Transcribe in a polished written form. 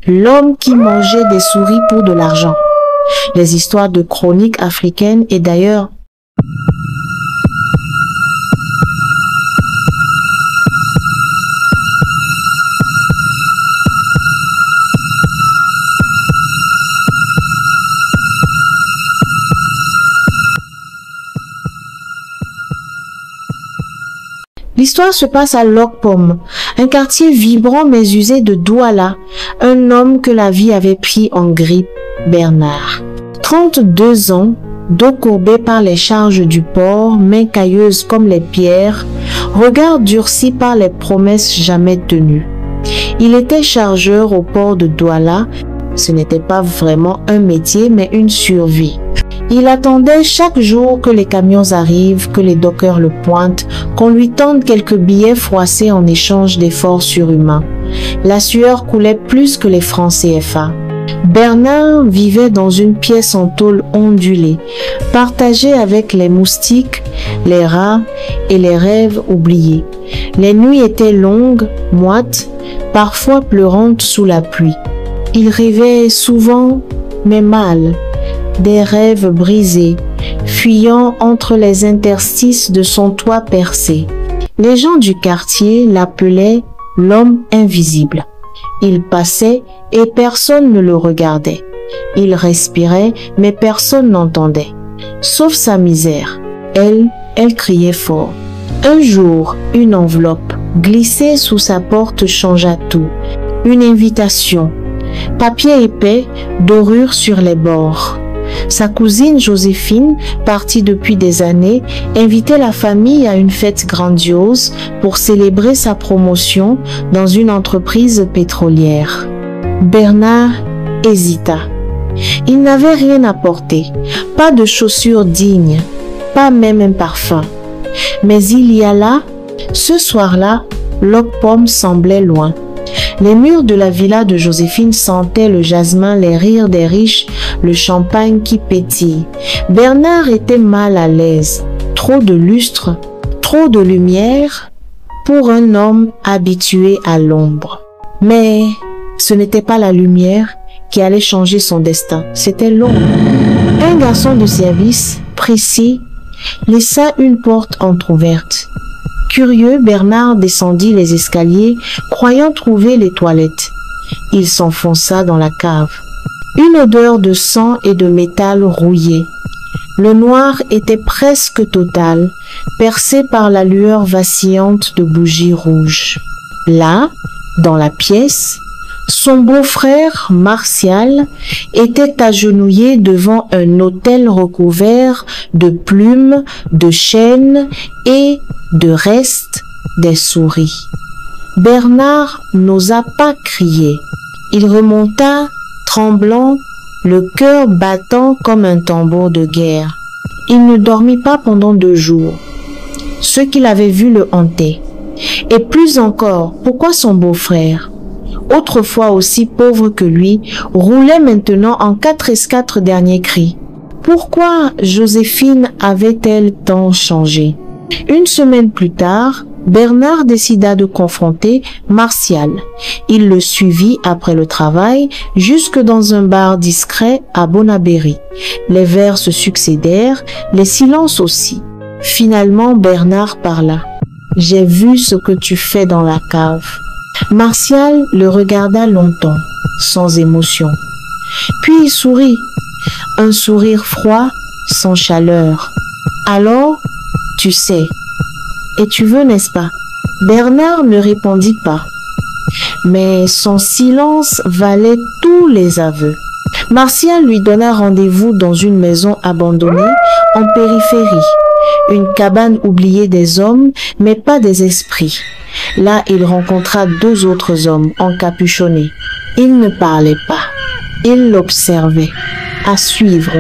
L'homme qui mangeait des souris pour de l'argent. Les histoires de chroniques africaines et d'ailleurs. L'histoire se passe à Lokpom, un quartier vibrant mais usé de Douala, un homme que la vie avait pris en grippe, Bernard. 32 ans, dos courbé par les charges du port, mains cailleuses comme les pierres, regard durci par les promesses jamais tenues. Il était chargeur au port de Douala. Ce n'était pas vraiment un métier mais une survie. Il attendait chaque jour que les camions arrivent, que les dockers le pointent, qu'on lui tende quelques billets froissés en échange d'efforts surhumains. La sueur coulait plus que les francs CFA. Bernard vivait dans une pièce en tôle ondulée, partagée avec les moustiques, les rats et les rêves oubliés. Les nuits étaient longues, moites, parfois pleurantes sous la pluie. Il rêvait souvent, mais mal. Des rêves brisés, fuyant entre les interstices de son toit percé. Les gens du quartier l'appelaient l'homme invisible. Il passait et personne ne le regardait. Il respirait, mais personne n'entendait. Sauf sa misère. Elle criait fort. Un jour, une enveloppe glissée sous sa porte changea tout. Une invitation. Papier épais, dorure sur les bords. Sa cousine Joséphine, partie depuis des années, invitait la famille à une fête grandiose pour célébrer sa promotion dans une entreprise pétrolière. Bernard hésita. Il n'avait rien apporté, pas de chaussures dignes, pas même un parfum. Mais il y alla. Ce soir-là, Lokpom semblait loin. Les murs de la villa de Joséphine sentaient le jasmin, les rires des riches, le champagne qui pétille. Bernard était mal à l'aise. Trop de lustre, trop de lumière pour un homme habitué à l'ombre. Mais ce n'était pas la lumière qui allait changer son destin, c'était l'ombre. Un garçon de service, précis, laissa une porte entr'ouverte. Curieux, Bernard descendit les escaliers, croyant trouver les toilettes. Il s'enfonça dans la cave. Une odeur de sang et de métal rouillé. Le noir était presque total, percé par la lueur vacillante de bougies rouges. Là, dans la pièce, son beau-frère, Martial, était agenouillé devant un autel recouvert de plumes, de chaînes et de restes des souris. Bernard n'osa pas crier. Il remonta, tremblant, le cœur battant comme un tambour de guerre. Il ne dormit pas pendant 2 jours. Ce qu'il avait vu le hantait. Et plus encore, pourquoi son beau-frère, autrefois aussi pauvre que lui, roulait maintenant en 4 escadres derniers cris? Pourquoi Joséphine avait-elle tant changé? Une semaine plus tard, Bernard décida de confronter Martial. Il le suivit après le travail jusque dans un bar discret à Bonaberry. Les verres se succédèrent, les silences aussi. Finalement, Bernard parla. « J'ai vu ce que tu fais dans la cave. » Martial le regarda longtemps, sans émotion. Puis il sourit, un sourire froid, sans chaleur. « Alors, tu sais. Et tu veux, n'est-ce pas ?» Bernard ne répondit pas. Mais son silence valait tous les aveux. Martial lui donna rendez-vous dans une maison abandonnée en périphérie. Une cabane oubliée des hommes, mais pas des esprits. Là, il rencontra 2 autres hommes encapuchonnés. Ils ne parlaient pas. Ils l'observaient. À suivre.